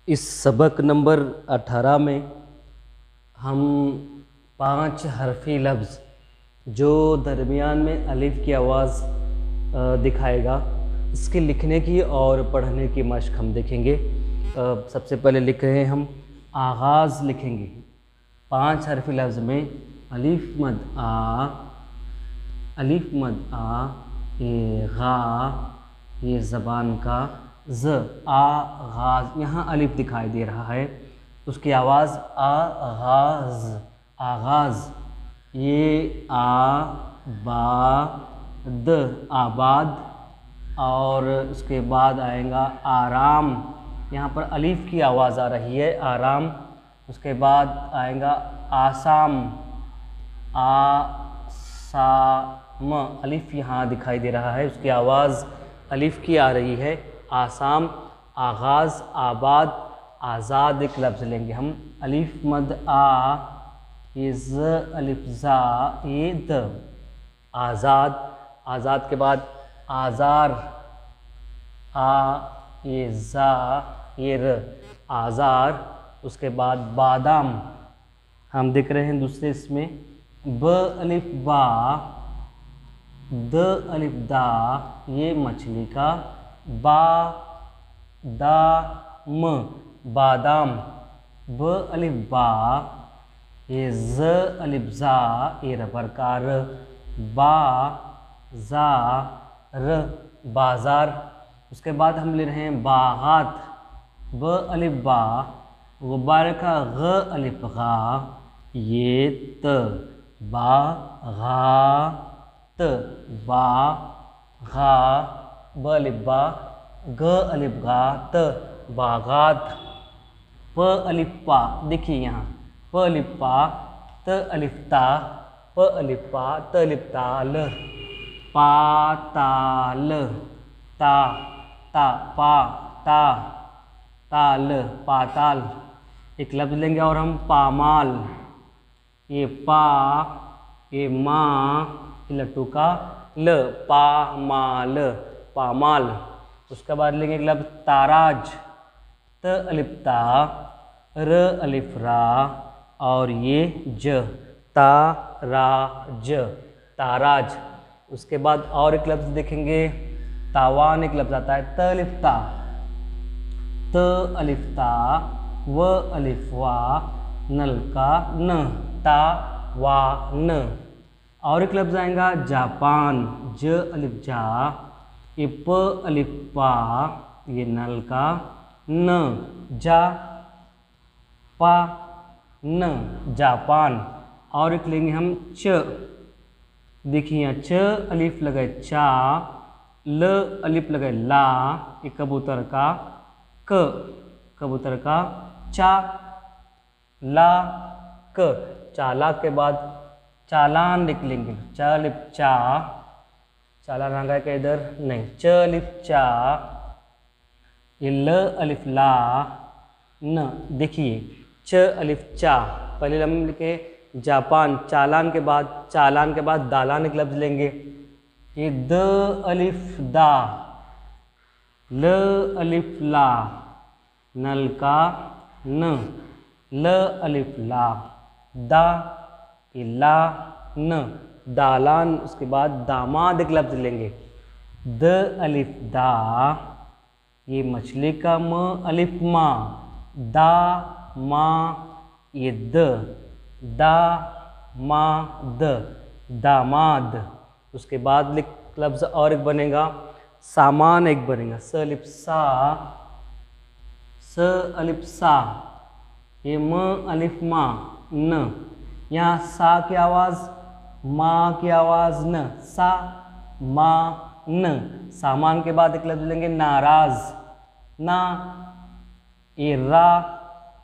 इस सबक नंबर 18 में हम 5 हरफी लफ्ज़ जो दरमियान में अलिफ की आवाज़ दिखाएगा, इसके लिखने की और पढ़ने की मशक हम देखेंगे। सबसे पहले लिख रहे हैं हम आगाज़ लिखेंगे। 5 हरफी लफ्ज़ में अलिफ मद आ, ये गा, ये ज़बान का ज़, आगाज़, यहाँ अलिफ दिखाई दे रहा है, उसकी आवाज़ आगाज़, आगाज़। ये आ बा द, आबाद, और उसके बाद आएगा आराम, यहाँ पर अलिफ की आवाज़ आ रही है, आराम। उसके बाद आएगा आसाम, आसाम, अलिफ यहाँ दिखाई दे रहा है, उसकी आवाज़ अलिफ की आ रही है, आसाम। आगाज़, आबाद, आज़ाद एक लफ्ज़ लेंगे हम। अलिफ मद आ, ये ज़, अलिफ ज़ा, ये द, आज़ाद। आज़ाद के बाद आज़ार, आ, ये ज़ा, ये र, आज़ार। उसके बाद बादाम, हम देख रहे हैं दूसरे इसमें ब अलिफ बा, द अलिफ दा, ये मछली का, बा दा म, बादाम। ब अलिफ बा, ये ज़ अलिफ ज़ा, ये रबर का र, बा ज़ा र, बाज़ार। उसके बाद हम ले रहे हैं बागात, ब अलिफ बा, गुब्बारे का ग अलिफ गा, ये त, बा गा त, बा गा, ब अलिफ बा, ग अलिफ गा त, बागात। प अलिफ पा, देखिए यहाँ प अलिफ पा, त अलिफ ता, प अलिफ पा, त अलिफ ताल, पाताल, ता ता पा ता, ताल, पाताल। एक लफ्ज़ लेंगे और हम पामाल, ये पा, ये माँ, लट्टू का ल, पामाल, पामाल। उसके बाद लेंगे एक लफ्ज़ ताराज, त अलिफ ता, र अलिफ रा, और ये ज, ताराज, ताराज। उसके बाद और एक लफ्ज़ देखेंगे तावान, एक लफ्ज़ आता है त अलिफ ता, त अलिफ ता, व अलिफ वा, नल का न, ता वा न। और एक लफ्ज़ आएगा जापान, ज अलिफ जा, ये प अलिफ पा, ये नल का न, जा पा न, जापान। और एक लेंगे हम च, देखिए यहाँ च अलिफ लगाए चा, ल अलिफ लगाए ला, ये कबूतर का क, कबूतर का चा, ला क, चालाक। के बाद चालान लिख लेंगे, च अलिफ चा, चालान आ गया क्या इधर, नहीं, च अलिफ चा, ये ल अलिफ ला न, देखिए च अलिफ चा। पहले हम लिखे जापान, चालान के बाद दालान एक लफ्ज़ लेंगे, ये द अलिफ दा, ल अलिफ ला, नल का न, ल अलिफ ला, दा, ये ला न, दालान। उसके बाद दामाद एक लफ्ज़ लेंगे, द अलिफ दा, ये मछली का म अलिफ मा, दा मा, ये द, दा मा द, दामाद। उसके बाद लफ्ज़ और एक बनेगा सामान, एक बनेगा स अलिफ सा, स अलिफ सा, ये म अलिफ मा न, यहाँ सा की आवाज़, माँ की आवाज़ न, सा मा न। सामान के बाद एक लफ्ज़ लेंगे नाराज़, ना, ये रा,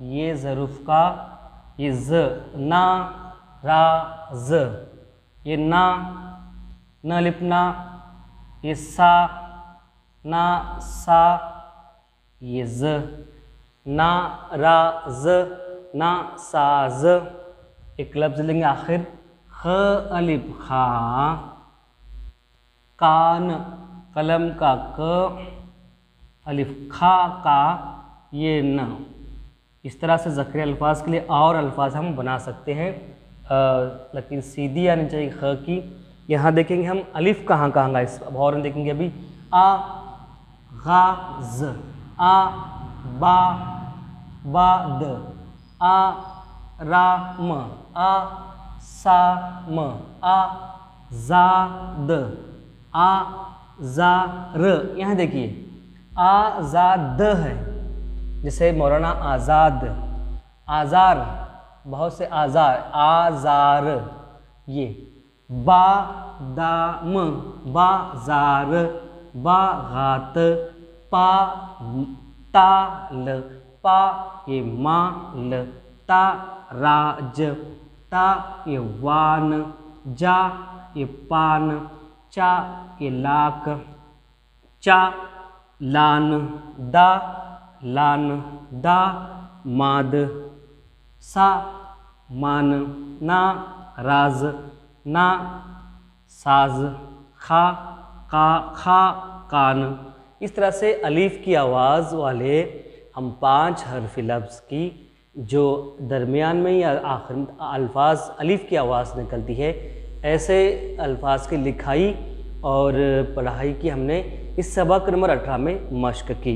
ये ज़रूफ़ का, ये ज, ना रा ज, ये ना, न अलिफ ना, ये सा, ना सा, ये ज, ना रा ज, ना सा ज। एक लफ्ज़ लेंगे आखिर ख अलिफ खा, कान, कलम का क, अलिफ खा का, ये न। इस तरह से ज़ख़री अल्फाज के लिए और अल्फाज हम बना सकते हैं, लेकिन सीधी आनी चाहिए ख की। यहाँ देखेंगे हम अलिफ कहाँ कहाँ गाइस, अब और देखेंगे अभी आ गा ज, आ बा द, आ रा म, आ सा म, आ जा द, आ जा र। यहाँ देखिए आ जा द है, जैसे मौलाना आज़ाद, आज़ार, बहुत से आज़ार, आज़ार। ये बा दाम, बाज़ार, बागात, पा ताल, पा ये माल, ता राज, ता ये वान, जा ये पान, चा ये लाक, चा लान, दा लान, दा माद, सा मान, ना राज, ना साज, खा का, खा कान। इस तरह से अलीफ की आवाज़ वाले हम 5 हरफी लफ्ज़ की जो दरमियान में या आखिर अल्फाज अलीफ की आवाज़ निकलती है, ऐसे अल्फाज की लिखाई और पढ़ाई की हमने इस सबक नंबर 18 में मश्क की।